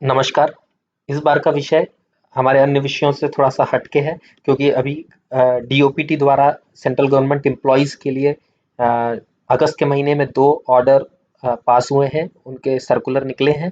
नमस्कार। इस बार का विषय हमारे अन्य विषयों से थोड़ा-सा हटके है क्योंकि अभी डीओपीटी द्वारा सेंट्रल गवर्नमेंट एम्प्लॉइज़ के लिए अगस्त के महीने में 2 ऑर्डर पास हुए हैं, उनके सर्कुलर निकले हैं।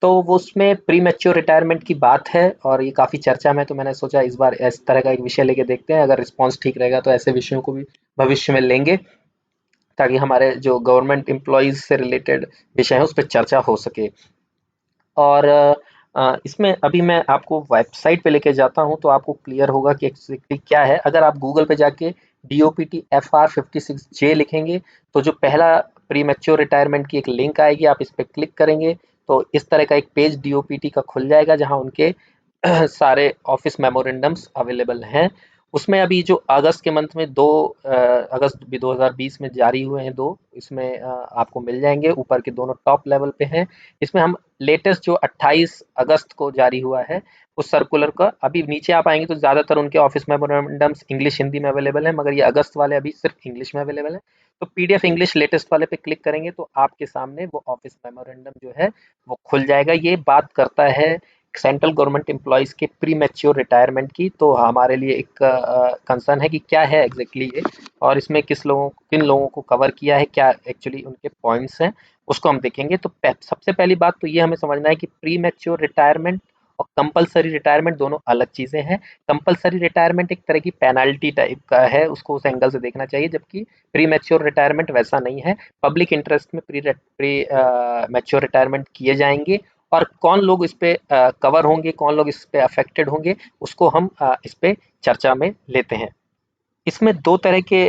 तो वो उसमें प्रीमैच्योर रिटायरमेंट की बात है और ये काफ़ी चर्चा में है, तो मैंने सोचा इस बार इस तरह का एक विषय लेके देखते हैं, अगर रिस्पॉन्स ठीक रहेगा तो ऐसे विषयों को भी भविष्य में लेंगे, ताकि हमारे जो गवर्नमेंट एम्प्लॉइज़ से रिलेटेड विषय हैं, उस पे चर्चा हो सके। और इसमें अभी मैं आपको वेबसाइट पे लेके जाता हूँ तो आपको क्लियर होगा कि एग्जैक्टली क्या है। अगर आप गूगल पे जाके DOPT FR56J लिखेंगे तो जो पहला प्री मैच्योर रिटायरमेंट की एक लिंक आएगी, आप इस पर क्लिक करेंगे तो इस तरह का एक पेज DOPT का खुल जाएगा जहाँ उनके सारे ऑफिस मेमोरेंडम्स अवेलेबल हैं। उसमें अभी जो अगस्त के मंथ में दो अगस्त 2020 में जारी हुए हैं, दो इसमें आपको मिल जाएंगे, ऊपर के दोनों टॉप लेवल पे हैं। इसमें हम लेटेस्ट जो 28 अगस्त को जारी हुआ है उस सर्कुलर का, अभी नीचे आप आएंगे तो ज़्यादातर उनके ऑफिस मेमोरेंडम्स इंग्लिश हिंदी में अवेलेबल है, मगर ये अगस्त वाले अभी सिर्फ इंग्लिश में अवेलेबल है। तो PDF इंग्लिश लेटेस्ट वाले पे क्लिक करेंगे तो आपके सामने वो ऑफिस मेमोरेंडम जो है वो खुल जाएगा। ये बात करता है सेंट्रल गवर्नमेंट एम्प्लॉयज़ के प्री मैच्योर रिटायरमेंट की। तो हमारे लिए एक कंसर्न है कि क्या है एग्जैक्टली ये, और इसमें किन लोगों को कवर किया है, क्या एक्चुअली उनके पॉइंट्स हैं, उसको हम देखेंगे। तो सबसे पहली बात तो ये हमें समझना है कि प्री मैच्योर रिटायरमेंट और कंपलसरी रिटायरमेंट दोनों अलग चीज़ें हैं। कंपलसरी रिटायरमेंट एक तरह की पेनल्टी टाइप का है, उसको उस एंगल से देखना चाहिए, जबकि प्री मैच्योर रिटायरमेंट वैसा नहीं है। पब्लिक इंटरेस्ट में प्री मैच्योर रिटायरमेंट किए जाएंगे, और कौन लोग इस पे कवर होंगे, कौन लोग इस पे अफेक्टेड होंगे, उसको हम इस पे चर्चा में लेते हैं। इसमें दो तरह के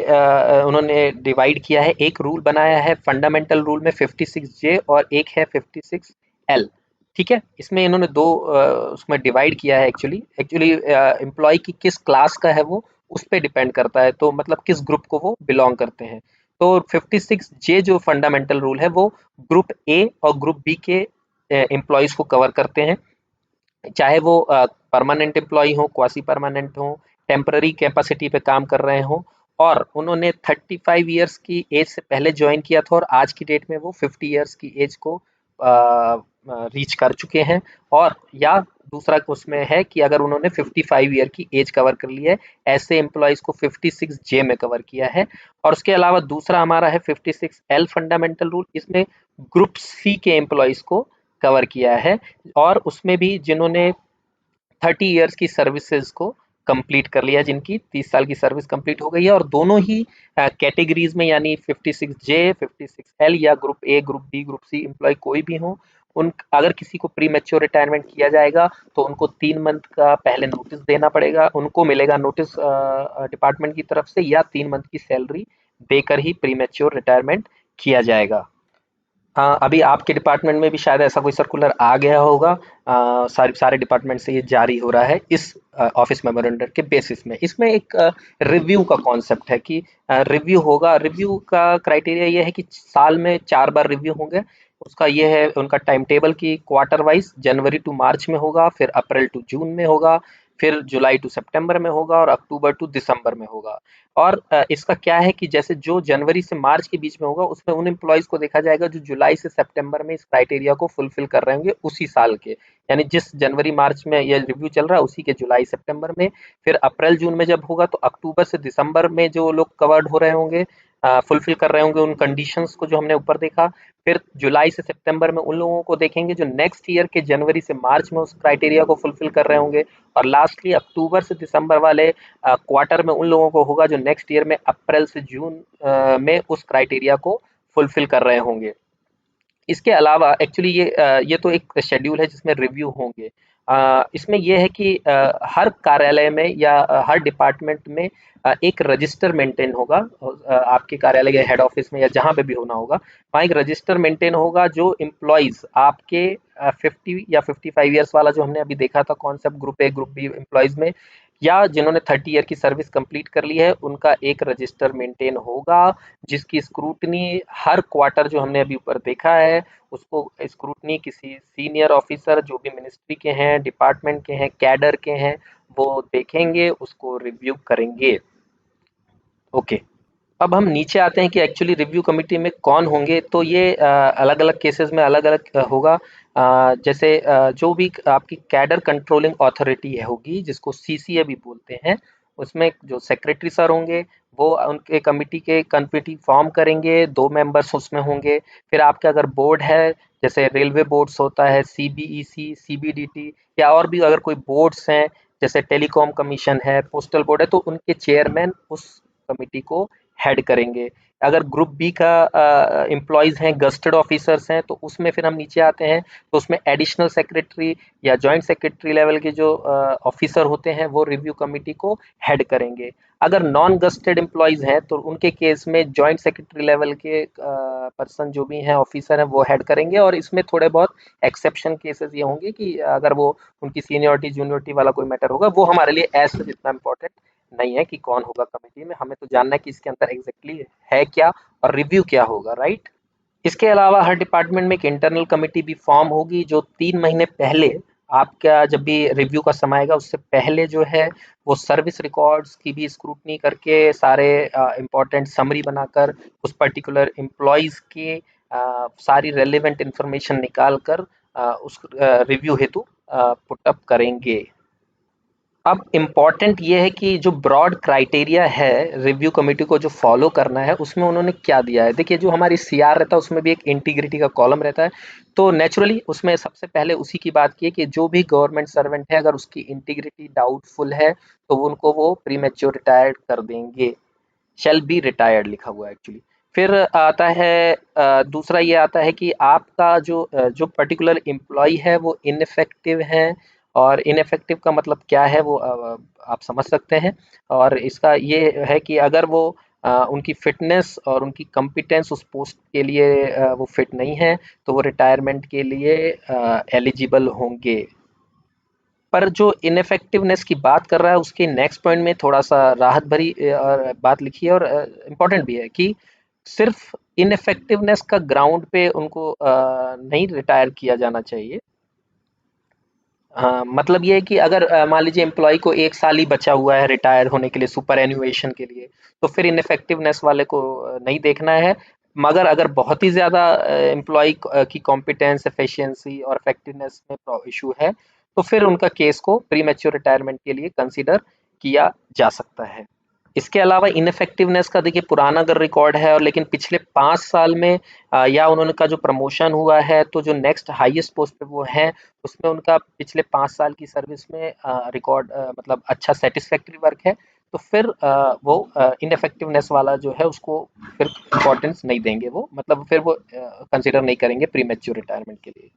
उन्होंने डिवाइड किया है। एक रूल बनाया है फंडामेंटल रूल में 56J, और एक है 56L। ठीक है, इसमें इन्होंने दो उसमें डिवाइड किया है। एक्चुअली एक्चुअली एम्प्लॉय की किस क्लास का है वो उस पे डिपेंड करता है, तो मतलब किस ग्रुप को वो बिलोंग करते हैं। तो 56J जो फंडामेंटल रूल है वो ग्रुप ए और ग्रुप बी के एम्प्लॉयज को कवर करते हैं, चाहे वो परमानेंट एम्प्लॉय हो, क्वासी परमानेंट हो, टेम्पररी कैपेसिटी पे काम कर रहे हो, और उन्होंने 35 ईयर्स की एज से पहले ज्वाइन किया था और आज की डेट में वो 50 ईयर्स की एज को रीच कर चुके हैं। और या दूसरा उसमें है कि अगर उन्होंने 55 ईयर की एज कवर कर ली है, ऐसे एम्प्लॉयज को 56J में कवर किया है। और उसके अलावा दूसरा हमारा है 56L फंडामेंटल रूल, इसमें ग्रुप सी के एम्प्लॉयज को कवर किया है, और उसमें भी जिन्होंने 30 ईयर्स की सर्विसेज को कंप्लीट कर लिया, जिनकी 30 साल की सर्विस कंप्लीट हो गई है। और दोनों ही कैटेगरीज में, यानी 56J 56L या group A group B group C employ कोई भी हो, उन अगर किसी को प्री मैच्योर रिटायरमेंट किया जाएगा तो उनको 3 मंथ का पहले नोटिस देना पड़ेगा, उनको मिलेगा नोटिस डिपार्टमेंट की तरफ से, या 3 मंथ की सैलरी देकर ही प्री मैच्योर रिटायरमेंट किया जाएगा। हाँ, अभी आपके डिपार्टमेंट में भी शायद ऐसा कोई सर्कुलर आ गया होगा। सारे सारे डिपार्टमेंट से ये जारी हो रहा है इस ऑफिस मेमोरेंडम के बेसिस में। इसमें एक रिव्यू का कॉन्सेप्ट है कि रिव्यू होगा। रिव्यू का क्राइटेरिया ये है कि साल में 4 बार रिव्यू होंगे। उसका ये है उनका टाइम टेबल की क्वार्टर वाइज जनवरी टू मार्च में होगा, फिर अप्रैल टू जून में होगा, फिर जुलाई टू सितंबर में होगा, और अक्टूबर टू दिसंबर में होगा। और इसका क्या है कि जैसे जो जनवरी से मार्च के बीच में होगा उसमें उन एम्प्लॉयज को देखा जाएगा जो जुलाई से सितंबर में इस क्राइटेरिया को फुलफिल कर रहे होंगे उसी साल के, यानी जिस जनवरी मार्च में ये रिव्यू चल रहा है उसी के जुलाई सितंबर में। फिर अप्रैल जून में जब होगा तो अक्टूबर से दिसंबर में जो लोग कवर्ड हो रहे होंगे, फुलफिल कर रहे होंगे उन कंडीशंस को जो हमने ऊपर देखा। फिर जुलाई से सितंबर में उन लोगों को देखेंगे जो नेक्स्ट ईयर के जनवरी से मार्च में उस क्राइटेरिया को फुलफिल कर रहे होंगे। और लास्टली अक्टूबर से दिसंबर वाले क्वार्टर में उन लोगों को होगा जो नेक्स्ट ईयर में अप्रैल से जून में उस क्राइटेरिया को फुलफिल कर रहे होंगे। इसके अलावा एक्चुअली ये तो एक शेड्यूल है जिसमें रिव्यू होंगे। इसमें ये है कि हर कार्यालय में या हर डिपार्टमेंट में एक रजिस्टर मेंटेन होगा। आपके कार्यालय के हेड ऑफिस में या जहाँ पे भी होना होगा, वहाँ एक रजिस्टर मेंटेन होगा जो एम्प्लॉयज आपके 50 या 55 ईयर्स वाला जो हमने अभी देखा था concept, group A group B employees में, या जिन्होंने 30 ईयर की सर्विस कंप्लीट कर ली है, उनका एक रजिस्टर मेंटेन होगा, जिसकी स्क्रूटनी हर क्वार्टर जो हमने अभी ऊपर देखा है उसको स्क्रूटनी किसी सीनियर ऑफिसर जो भी मिनिस्ट्री के हैं, डिपार्टमेंट के हैं, कैडर के हैं, वो देखेंगे, उसको रिव्यू करेंगे। ओके। अब हम नीचे आते हैं कि एक्चुअली रिव्यू कमेटी में कौन होंगे, तो ये अलग अलग केसेस में अलग अलग होगा। जैसे जो भी आपकी कैडर कंट्रोलिंग अथॉरिटी होगी, जिसको सीसीए भी बोलते हैं, उसमें जो सेक्रेटरी सर होंगे, वो उनके कमिटी फॉर्म करेंगे, 2 मेंबर्स उसमें होंगे। फिर आपका अगर बोर्ड है, जैसे रेलवे बोर्ड्स होता है, सीबीईसी, सीबीडीटी, या और भी अगर कोई बोर्ड्स हैं, जैसे टेलीकॉम कमीशन है, पोस्टल बोर्ड है, तो उनके चेयरमैन उस कमिटी को हेड करेंगे। अगर ग्रुप बी का एम्प्लॉयज हैं, गस्टेड ऑफिसर्स हैं, तो उसमें फिर हम नीचे आते हैं, तो उसमें एडिशनल सेक्रेटरी या जॉइंट सेक्रेटरी लेवल के जो ऑफिसर होते हैं, वो रिव्यू कमेटी को हेड करेंगे। अगर नॉन गस्टेड एम्प्लॉयज हैं, तो उनके केस में जॉइंट सेक्रेटरी लेवल के पर्सन जो भी हैं, ऑफिसर हैं, वो हेड करेंगे। और इसमें थोड़े बहुत एक्सेप्शन केसेस ये होंगे कि अगर वो उनकी सीनियरिटी जूनियरिटी वाला कोई मैटर होगा, वो हमारे लिए एज इतना इम्पोर्टेंट नहीं है कि कौन होगा कमेटी में। हमें तो जानना है कि इसके अंदर एग्जैक्टली है क्या और रिव्यू क्या होगा, राइट। इसके अलावा हर डिपार्टमेंट में एक इंटरनल कमेटी भी फॉर्म होगी, जो 3 महीने पहले, आपका जब भी रिव्यू का समय आएगा उससे पहले जो है, वो सर्विस रिकॉर्ड्स की भी स्क्रूटनी करके सारे इंपॉर्टेंट समरी बनाकर उस पर्टिकुलर एम्प्लॉयज के सारी रेलेवेंट इंफॉर्मेशन निकाल कर उस रिव्यू हेतु पुट अप करेंगे। अब इम्पॉर्टेंट ये है कि जो ब्रॉड क्राइटेरिया है रिव्यू कमेटी को जो फॉलो करना है, उसमें उन्होंने क्या दिया है। देखिए, जो हमारी सीआर रहता है उसमें भी एक इंटीग्रिटी का कॉलम रहता है, तो नेचुरली उसमें सबसे पहले उसी की बात की है कि जो भी गवर्नमेंट सर्वेंट है, अगर उसकी इंटीग्रिटी डाउटफुल है, तो उनको वो प्रीमेच्योर रिटायर्ड कर देंगे। शैल बी रिटायर्ड लिखा हुआ है एक्चुअली। फिर आता है दूसरा ये आता है कि आपका जो पर्टिकुलर एम्प्लॉय है वो इनफेक्टिव है। और इनफेक्टिव का मतलब क्या है, वो आप समझ सकते हैं। और इसका ये है कि अगर वो उनकी फिटनेस और उनकी कॉम्पिटेंस उस पोस्ट के लिए वो फिट नहीं है, तो वो रिटायरमेंट के लिए एलिजिबल होंगे। पर जो इनफेक्टिवनेस की बात कर रहा है, उसके नेक्स्ट पॉइंट में थोड़ा सा राहत भरी और बात लिखी है, और इम्पोर्टेंट भी है कि सिर्फ इनफेक्टिवनेस का ग्राउंड पे उनको नहीं रिटायर किया जाना चाहिए। हाँ, मतलब ये है कि अगर मान लीजिए एम्प्लॉय को 1 साल ही बचा हुआ है रिटायर होने के लिए, सुपर एन्युएशन के लिए, तो फिर इनफेक्टिवनेस वाले को नहीं देखना है। मगर अगर बहुत ही ज़्यादा एम्प्लॉय की कॉम्पिटेंस, एफिशिएंसी और इफेक्टिवनेस में इशू है, तो फिर उनका केस को प्रीमेच्योर रिटायरमेंट के लिए कंसीडर किया जा सकता है। इसके अलावा इनफेक्टिवनेस का देखिए, पुराना अगर रिकॉर्ड है और लेकिन पिछले 5 साल में या उन्होंने का जो प्रमोशन हुआ है, तो जो नेक्स्ट हाईएस्ट पोस्ट पे वो हैं, उसमें उनका पिछले 5 साल की सर्विस में रिकॉर्ड मतलब अच्छा सेटिस्फैक्ट्री वर्क है, तो फिर वो इनफेक्टिवनेस वाला जो है उसको फिर इम्पोर्टेंस नहीं देंगे, वो मतलब फिर वो कंसिडर नहीं करेंगे प्रीमेच्योर रिटायरमेंट के लिए।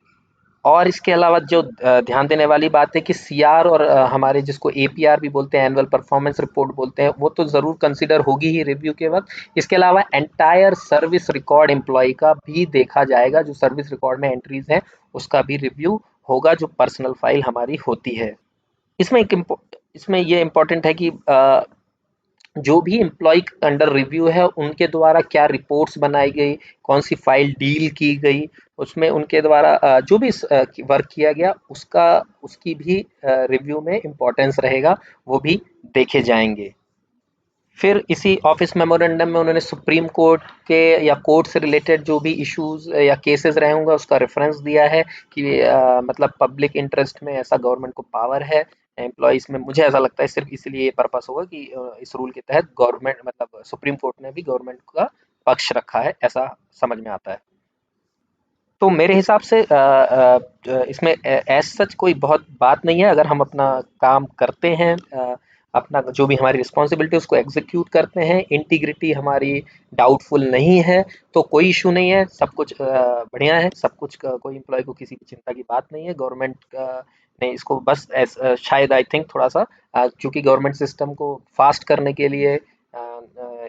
और इसके अलावा जो ध्यान देने वाली बात है कि सीआर और हमारे जिसको एपीआर भी बोलते हैं, एनुअल परफॉर्मेंस रिपोर्ट बोलते हैं, वो तो ज़रूर कंसीडर होगी ही रिव्यू के वक्त। इसके अलावा एंटायर सर्विस रिकॉर्ड एम्प्लॉय का भी देखा जाएगा, जो सर्विस रिकॉर्ड में एंट्रीज हैं उसका भी रिव्यू होगा, जो पर्सनल फाइल हमारी होती है। इसमें ये इम्पोर्टेंट है कि जो भी एम्प्लॉय अंडर रिव्यू है, उनके द्वारा क्या रिपोर्ट्स बनाई गई, कौन सी फाइल डील की गई, उसमें उनके द्वारा जो भी वर्क किया गया, उसकी भी रिव्यू में इम्पोर्टेंस रहेगा, वो भी देखे जाएंगे। फिर इसी ऑफिस मेमोरेंडम में उन्होंने सुप्रीम कोर्ट के या कोर्ट से रिलेटेड जो भी इश्यूज या केसेस रहे होंगे, उसका रेफरेंस दिया है कि मतलब पब्लिक इंटरेस्ट में ऐसा गवर्नमेंट को पावर है एम्प्लॉयज में। मुझे ऐसा लगता है सिर्फ इसलिए ये पर्पस होगा कि इस रूल के तहत गवर्नमेंट मतलब सुप्रीम कोर्ट ने भी गवर्नमेंट का पक्ष रखा है, ऐसा समझ में आता है। तो मेरे हिसाब से इसमें एज सच कोई बहुत बात नहीं है, अगर हम अपना काम करते हैं, अपना जो भी हमारी रिस्पॉन्सिबिलिटी उसको एग्जीक्यूट करते हैं, इंटीग्रिटी हमारी डाउटफुल नहीं है, तो कोई इशू नहीं है, सब कुछ बढ़िया है, सब कुछ कोई एम्प्लॉय को किसी भी चिंता की बात नहीं है। गवर्नमेंट ने इसको बस शायद आई थिंक थोड़ा सा क्योंकि गवर्नमेंट सिस्टम को फास्ट करने के लिए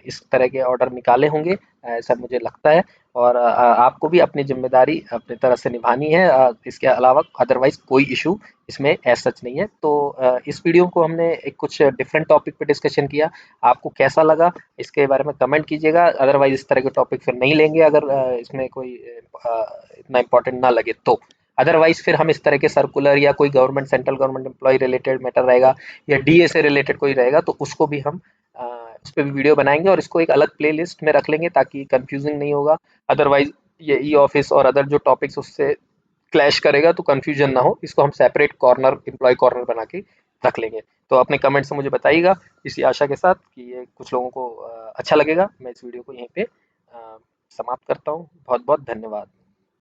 इस तरह के ऑर्डर निकाले होंगे, ऐसा मुझे लगता है। और आपको भी अपनी ज़िम्मेदारी अपनी तरह से निभानी है, इसके अलावा अदरवाइज़ कोई इश्यू इसमें एज़ सच नहीं है। तो इस वीडियो को हमने एक कुछ डिफरेंट टॉपिक पे डिस्कशन किया, आपको कैसा लगा इसके बारे में कमेंट कीजिएगा। अदरवाइज़ इस तरह के टॉपिक फिर नहीं लेंगे, अगर इसमें कोई इतना इम्पोर्टेंट ना लगे तो। अदरवाइज़ फिर हम इस तरह के सर्कुलर या कोई government central government employ related matter रहेगा या डीए से रिलेटेड कोई रहेगा, तो उसको भी हम उस पे भी वीडियो बनाएंगे और इसको एक अलग प्लेलिस्ट में रख लेंगे ताकि कंफ्यूजिंग नहीं होगा। अदरवाइज ये ई ऑफिस और अदर जो टॉपिक्स उससे क्लैश करेगा तो कंफ्यूजन ना हो। इसको हम सेपरेट कॉर्नर, एम्प्लॉय कॉर्नर बना के रख लेंगे। तो अपने कमेंट से मुझे बताइएगा, इसी आशा के साथ कि ये कुछ लोगों को अच्छा लगेगा। मैं इस वीडियो को यहीं पे समाप्त करता हूँ। बहुत बहुत धन्यवाद।